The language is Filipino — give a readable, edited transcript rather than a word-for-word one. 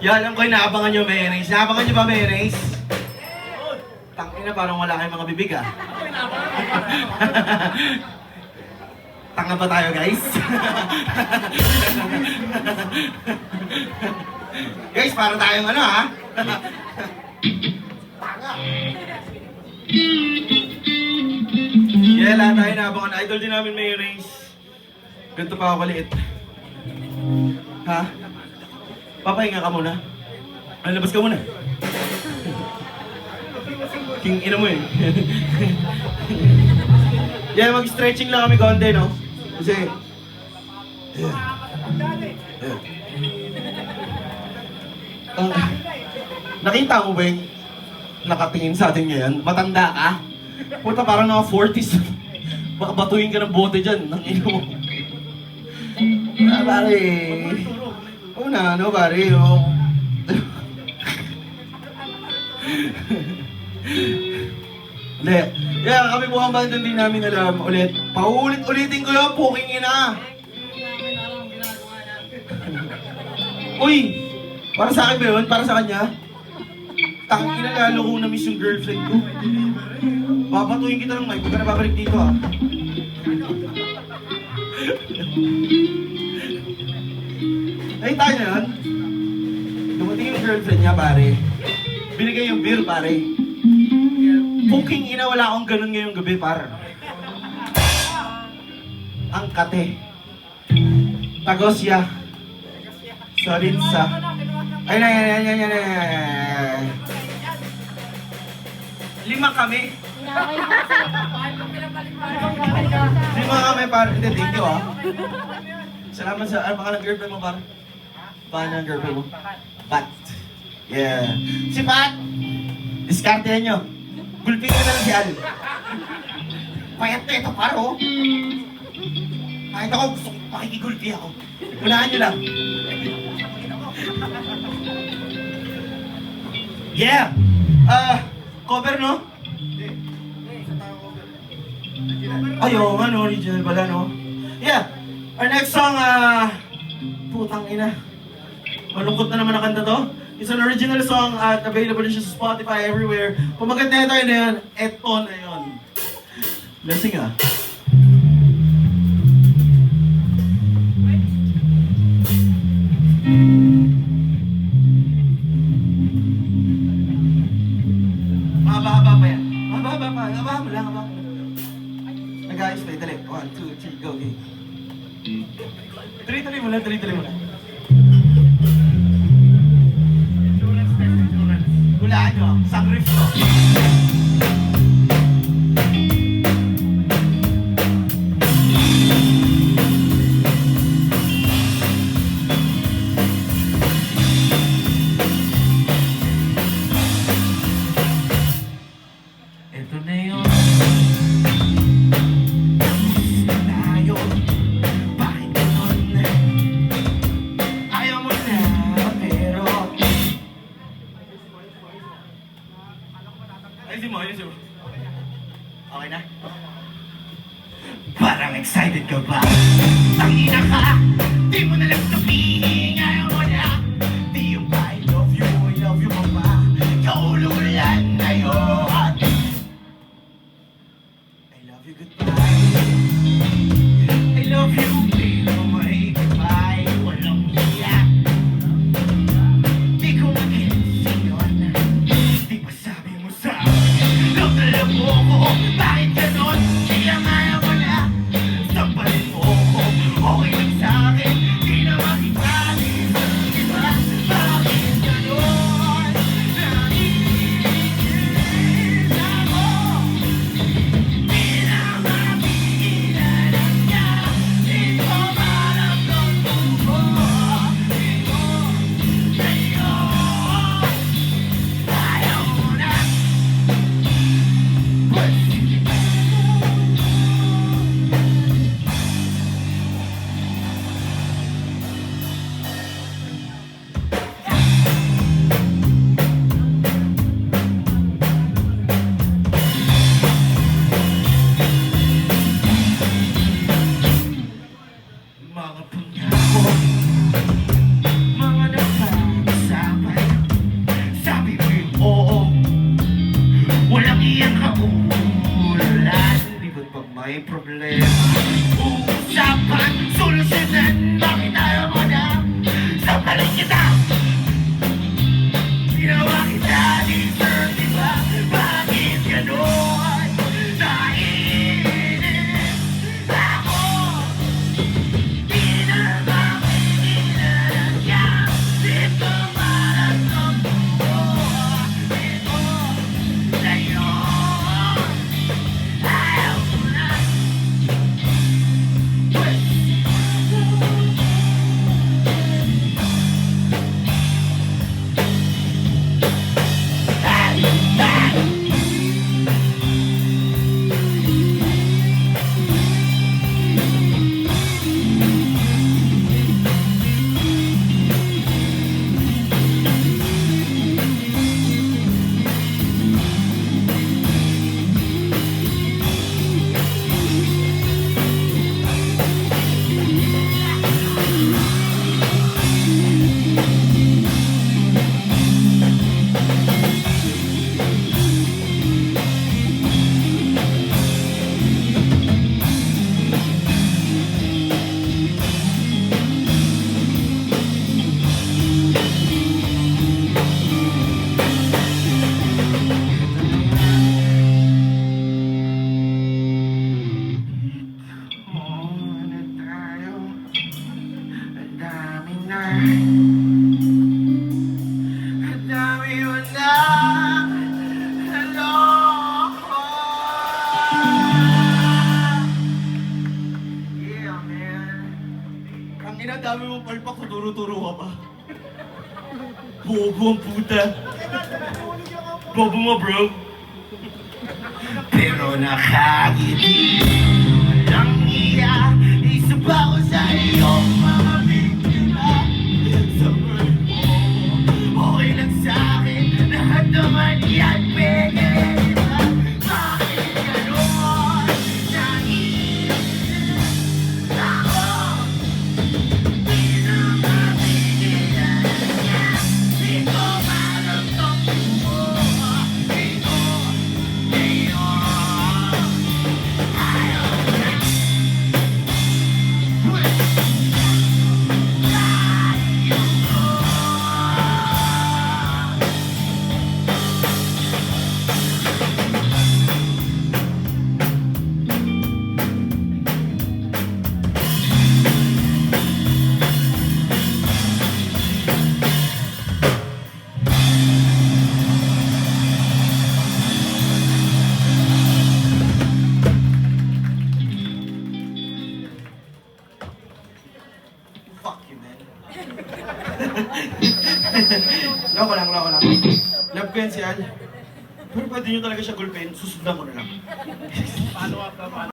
Yan, alam ko inaabangan nyo, mayonnaise. Inaabangan nyo ba, mayonnaise? Tangina, parang wala kayong mga bibig, ah. Tanga ba tayo, guys? Guys, parang tayong ano, ha? Tanga. Yeah, lahat tayo naabangan. Idol din namin mayonnaise. Ganito pa ako kaliit. Ha? Papahinga ka muna. Labas ka muna. King ina mo eh. Yeah, mag-stretching lang kami konti, no? Kasi... nakita mo ba yung nakatingin sa atin ngayon? Matanda ka? Puta, parang naka 40s. Baka batuin ka ng bote dyan. Nang ino mo. Pare. Una, ano pare? Hindi. Yeah, kami bukhang banda din namin alam ulit. Paulit-ulitin ko yun, puking ina. Uy! Para sa akin ba yun? Para sa kanya? Tangina, lalo kong na-miss yung girlfriend ko. Papatuhin kita ng mic, huwag ka na babalik dito ah. Ay, tayo na yan. Dumating yung girlfriend niya, pare. Binigay yung beer, pare. Puking ina, wala akong ganun ngayong gabi, pare. Ang kate. Tagosya. Soritsa. Ay, yan. 5 kami. 5 kami, pare. Hindi, thank you, ah. Salamat sa, ano pangalan ng girlfriend mo, pare? Paano ang girlfriend mo? Pat. Yeah. Si Pat! Diskartehan nyo. Gulpin ka na lang si Al. Payat na ito, paro. Kahit ako, gusto kong pakikigulpi ako. Unahan nyo lang. Yeah! Cover, no? Ayaw, ano, original pala, no? Yeah! Our next song, putang ina. Malungkot na naman ang kanta to. It's an original song at available din siya sa Spotify everywhere. Kung maganda tayo na yun, eto na yun. Lasing ah. Mahaba-haba pa yan. Mahaba-haba pa. Mahaba mo lang, mahaba mo. Nag-ayos pa, dali. 1, 2, 3, go, okay. Tuloy-tuloy mo lang, tuloy-tuloy mo lang. Hulaan nyo, isang riff ko. Ito na yun. Ayusin mo. Okay na? Parang excited ka ba? Tangina ka! Di mo na lang sabihin, ayaw mo na. Di yung I love you mama. Kaululan ngayon. I love you, goodbye. I love you, pero may goodbye. Walang hiya. Di ko mag-gets yun. Di ba sabi mo sa alam mo ko, bakit ganon? Kaya nga mo na sampalin mo ko, okay lang sa'kin. may problema. Usapan, solusyonan, bakit ayaw mo na? Sampaling kita! Ginawa kita, deserve, diba? Bakit ganon? Naiinis ako. Di na makikinalagyan. Dito malasok ko. Dito sa'yo. Ayaw ko na. Ang dami mo na naloko. Yeah, man. Ang ina, dami mong palpak, tuturo-turo ka pa. Bobo ang puta. Bobo mo, bro. Pero nakagiti walang iya. Isa pa ako sa iyong mga biktima. Sa birth mo, okay lang sa'kin. Lahat naman yan, pwede. Bakit ganon? Naiinis ako. Di na mapigilan. Di ko maramdam mo. Dito, ngayon. Ayaw na. Fuck you, man. Loko lang. Love ko yan si Al. Pero pwede nyo talaga siya gulpin, susundan ko na lang. Follow up naman.